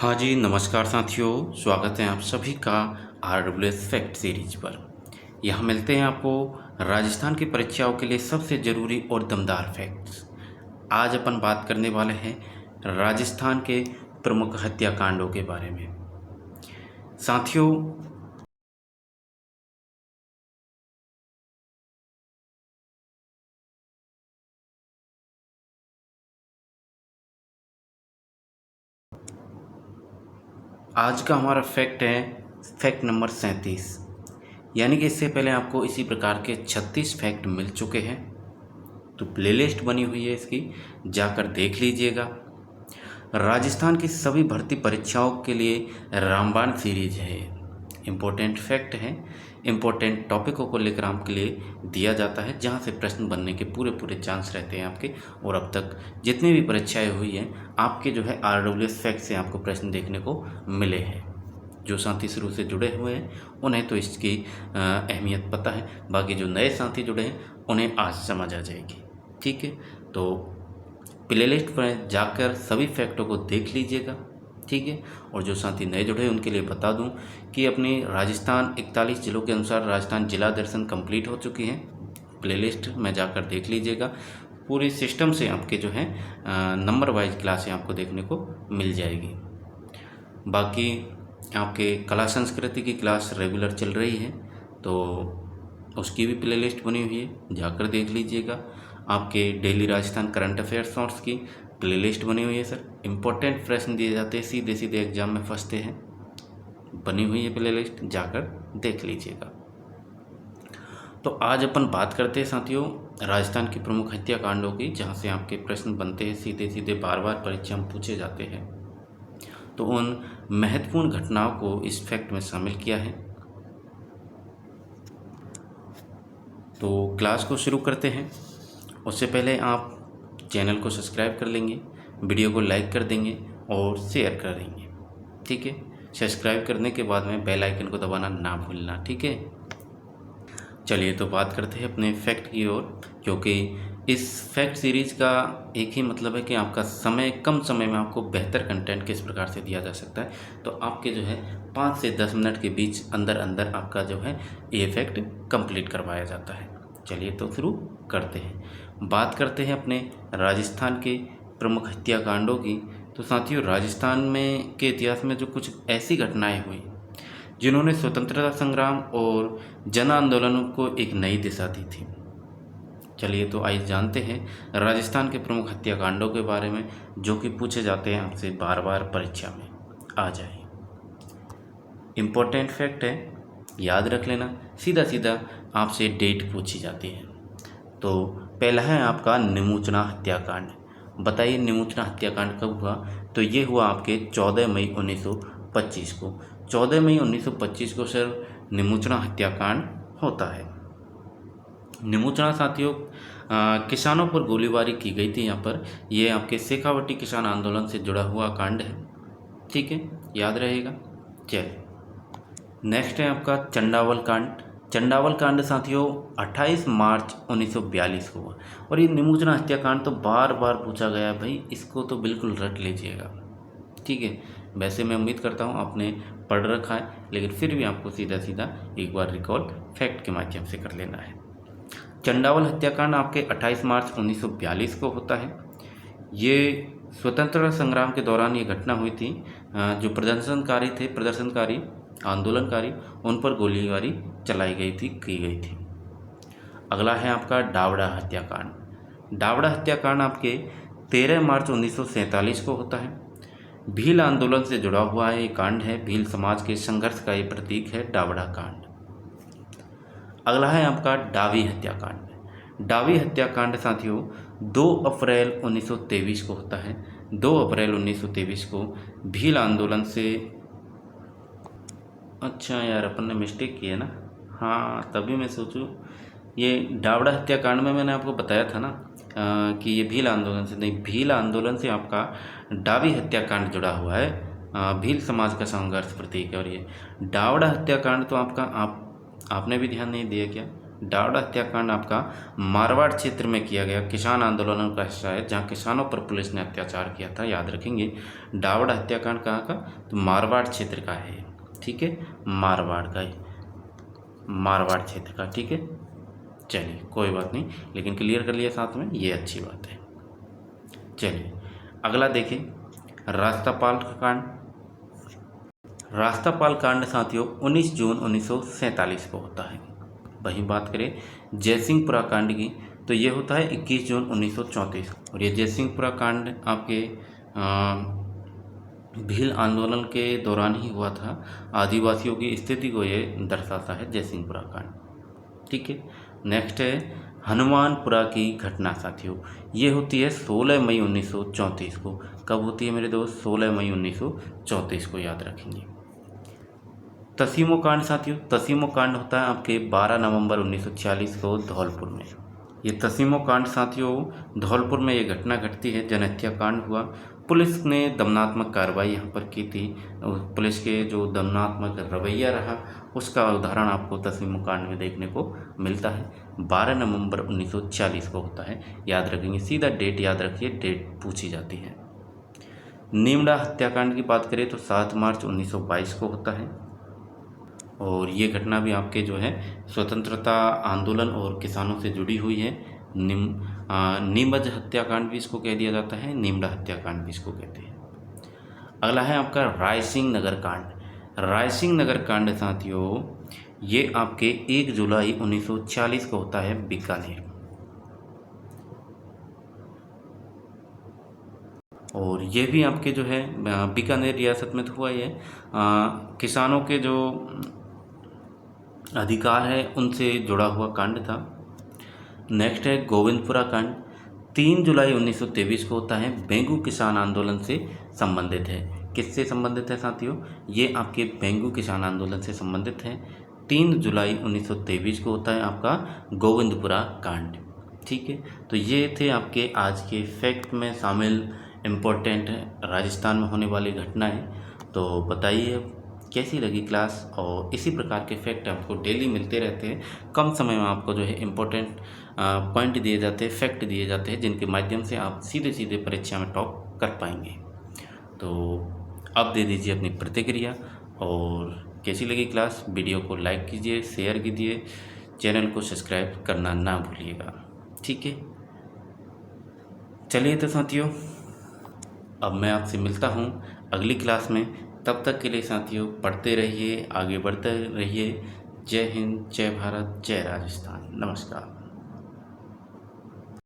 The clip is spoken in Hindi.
हाँ जी, नमस्कार साथियों, स्वागत है आप सभी का RWS फैक्ट सीरीज पर। यहाँ मिलते हैं आपको राजस्थान की परीक्षाओं के लिए सबसे ज़रूरी और दमदार फैक्ट्स। आज अपन बात करने वाले हैं राजस्थान के प्रमुख हत्याकांडों के बारे में। साथियों, आज का हमारा फैक्ट है फैक्ट नंबर 37। यानी कि इससे पहले आपको इसी प्रकार के 36 फैक्ट मिल चुके हैं। तो प्लेलिस्ट बनी हुई है इसकी, जाकर देख लीजिएगा। राजस्थान की सभी भर्ती परीक्षाओं के लिए रामबाण सीरीज है। इम्पोर्टेंट फैक्ट है, इम्पोर्टेंट टॉपिकों को लेकर आपके लिए दिया जाता है, जहां से प्रश्न बनने के पूरे पूरे चांस रहते हैं आपके। और अब तक जितनी भी परीक्षाएं हुई हैं, आपके जो है RWS फैक्ट से आपको प्रश्न देखने को मिले हैं। जो साथी शुरू से जुड़े हुए हैं उन्हें तो इसकी अहमियत पता है, बाकी जो नए साथी जुड़े हैं उन्हें आज समझ आ जाएगी। ठीक है, तो प्लेलिस्ट पर जाकर सभी फैक्टों को देख लीजिएगा। ठीक है, और जो साथी नए जुड़े हैं उनके लिए बता दूं कि अपनी राजस्थान 41 जिलों के अनुसार राजस्थान जिला दर्शन कंप्लीट हो चुकी हैं। प्लेलिस्ट में जाकर देख लीजिएगा। पूरे सिस्टम से आपके जो है नंबर वाइज क्लासें आपको देखने को मिल जाएगी। बाकी आपके कला संस्कृति की क्लास रेगुलर चल रही है, तो उसकी भी प्लेलिस्ट बनी हुई है, जाकर देख लीजिएगा। आपके daily Rajasthan current affairs shorts की प्लेलिस्ट बनी हुई है सर। इम्पोर्टेंट प्रश्न दिए जाते हैं, सीधे सीधे एग्जाम में फंसते हैं, बनी हुई है प्लेलिस्ट, जाकर देख लीजिएगा। तो आज अपन बात करते हैं साथियों राजस्थान की प्रमुख हत्याकांडों की, जहाँ से आपके प्रश्न बनते हैं, सीधे सीधे बार बार परीक्षा में पूछे जाते हैं। तो उन महत्वपूर्ण घटनाओं को इस फैक्ट में शामिल किया है। तो क्लास को शुरू करते हैं। उससे पहले आप चैनल को सब्सक्राइब कर लेंगे, वीडियो को लाइक कर देंगे और शेयर कर देंगे। ठीक है, सब्सक्राइब करने के बाद में बेल आइकन को दबाना ना भूलना। ठीक है, चलिए तो बात करते हैं अपने फैक्ट की ओर, क्योंकि इस फैक्ट सीरीज का एक ही मतलब है कि आपका समय, कम समय में आपको बेहतर कंटेंट किस प्रकार से दिया जा सकता है। तो आपके जो है 5 से 10 मिनट के बीच अंदर अंदर आपका जो है ये फैक्ट कंप्लीट करवाया जाता है। चलिए तो शुरू करते हैं। बात करते हैं अपने राजस्थान के प्रमुख हत्याकांडों की। तो साथियों, राजस्थान में के इतिहास में जो कुछ ऐसी घटनाएं हुई जिन्होंने स्वतंत्रता संग्राम और जन आंदोलनों को एक नई दिशा दी थी। चलिए तो आइए जानते हैं राजस्थान के प्रमुख हत्याकांडों के बारे में, जो कि पूछे जाते हैं आपसे बार बार परीक्षा में आ जाए। इम्पोर्टेंट फैक्ट है, याद रख लेना। सीधा सीधा आपसे डेट पूछी जाती है। तो पहला है आपका निमोचना हत्याकांड। बताइए निमोचना हत्याकांड कब हुआ? तो ये हुआ आपके 14 मई 1925 को। 14 मई 1925 को सर निमोचना हत्याकांड होता है। निमोचना साथियों किसानों पर गोलीबारी की गई थी। यहाँ पर ये आपके शेखावटी किसान आंदोलन से जुड़ा हुआ कांड है। ठीक है, याद रहेगा। चलिए नेक्स्ट है आपका चंडावल कांड। चंडावल कांड साथियों 28 मार्च 1942 को हुआ। और ये निमोचना हत्याकांड तो बार बार पूछा गया है भाई, इसको तो बिल्कुल रट लीजिएगा। ठीक है, वैसे मैं उम्मीद करता हूँ आपने पढ़ रखा है, लेकिन फिर भी आपको सीधा सीधा एक बार रिकॉल फैक्ट के माध्यम से कर लेना है। चंडावल हत्याकांड आपके 28 मार्च 1942 को होता है। ये स्वतंत्रता संग्राम के दौरान ये घटना हुई थी। जो प्रदर्शनकारी आंदोलनकारी, उन पर गोलीबारी चलाई गई थी, की गई थी। अगला है आपका डावड़ा हत्याकांड। डावड़ा हत्याकांड आपके 13 मार्च 1947 को होता है। भील आंदोलन से जुड़ा हुआ ये कांड है। भील समाज के संघर्ष का ये प्रतीक है डावड़ा कांड। अगला है आपका डावी हत्याकांड। डावी हत्याकांड साथियों 2 अप्रैल 1923 को होता है। 2 अप्रैल 1923 को भील आंदोलन से, अच्छा यार अपन ने मिस्टेक की है ना। हाँ, तभी मैं सोचूं ये डावड़ा हत्याकांड में मैंने आपको बताया था ना कि ये भील आंदोलन से नहीं, भील आंदोलन से आपका डावी हत्याकांड जुड़ा हुआ है। भील समाज का संघर्ष प्रतीक है। और ये डावड़ा हत्याकांड तो आपका आपने भी ध्यान नहीं दिया क्या? डावड़ा हत्याकांड आपका मारवाड़ क्षेत्र में किया गया किसान आंदोलनों का हिस्सा है, जहाँ किसानों पर पुलिस ने अत्याचार किया था। याद रखेंगे डावड़ा हत्याकांड कहाँ का, तो मारवाड़ क्षेत्र का है। ठीक है, मारवाड़ का है, मारवाड़ क्षेत्र का। ठीक है, चलिए कोई बात नहीं, लेकिन क्लियर कर लिया साथ में, ये अच्छी बात है। चलिए अगला देखें, रास्तापाल का कांड। रास्तापाल कांड साथियों 19 जून 1947 को होता है। वहीं बात करें जयसिंहपुरा कांड की, तो ये होता है 21 जून 1934। और ये जयसिंहपुरा कांड आपके भील आंदोलन के दौरान ही हुआ था। आदिवासियों की स्थिति को ये दर्शाता है जयसिंहपुरा कांड। ठीक है, नेक्स्ट है हनुमानपुरा की घटना साथियों, ये होती है 16 मई 1934 को। कब होती है मेरे दोस्त, 16 मई 1934 को, याद रखेंगे। तसीमो कांड साथियों, तसीमो कांड होता है आपके 12 नवंबर 1946 को धौलपुर में। ये तसीमो कांड साथियों धौलपुर में ये घटना घटती है, जनहत्या कांड हुआ। पुलिस ने दमनात्मक कार्रवाई यहाँ पर की थी। पुलिस के जो दमनात्मक रवैया रहा उसका उदाहरण आपको तसीमो कांड में देखने को मिलता है। 12 नवंबर 1946 को होता है, याद रखेंगे। सीधा डेट याद रखिए, डेट पूछी जाती है। नीमड़ा हत्याकांड की बात करें तो 7 मार्च 1922 को होता है। और ये घटना भी आपके जो है स्वतंत्रता आंदोलन और किसानों से जुड़ी हुई है। नीमच हत्याकांड भी इसको कह दिया जाता है, नीमड़ा हत्याकांड भी इसको कहते हैं। अगला है आपका रायसिंह नगर कांड। रायसिंह नगर कांड साथियों ये आपके 1 जुलाई 1940 को होता है बीकानेर। और ये भी आपके जो है बीकानेर रियासत में तो हुआ ही है। किसानों के जो अधिकार है उनसे जुड़ा हुआ कांड था। नेक्स्ट है गोविंदपुरा कांड, 3 जुलाई 1923 को होता है। बेंगू किसान आंदोलन से संबंधित है। किससे संबंधित है साथियों, ये आपके बेंगू किसान आंदोलन से संबंधित है। 3 जुलाई 1923 को होता है आपका गोविंदपुरा कांड। ठीक है, तो ये थे आपके आज के फैक्ट में शामिल इम्पोर्टेंट राजस्थान में होने वाली घटनाएं। तो बताइए कैसी लगी क्लास, और इसी प्रकार के फैक्ट आपको डेली मिलते रहते हैं। कम समय में आपको जो है इम्पोर्टेंट पॉइंट दिए जाते हैं, फैक्ट दिए जाते हैं, जिनके माध्यम से आप सीधे सीधे परीक्षा में टॉप कर पाएंगे। तो अब दे दीजिए अपनी प्रतिक्रिया, और कैसी लगी क्लास। वीडियो को लाइक कीजिए, शेयर कीजिए, चैनल को सब्सक्राइब करना ना भूलिएगा। ठीक है, चलिए तो साथियों अब मैं आपसे मिलता हूँ अगली क्लास में। तब तक के लिए साथियों पढ़ते रहिए, आगे बढ़ते रहिए। जय हिंद, जय भारत, जय राजस्थान। नमस्कार।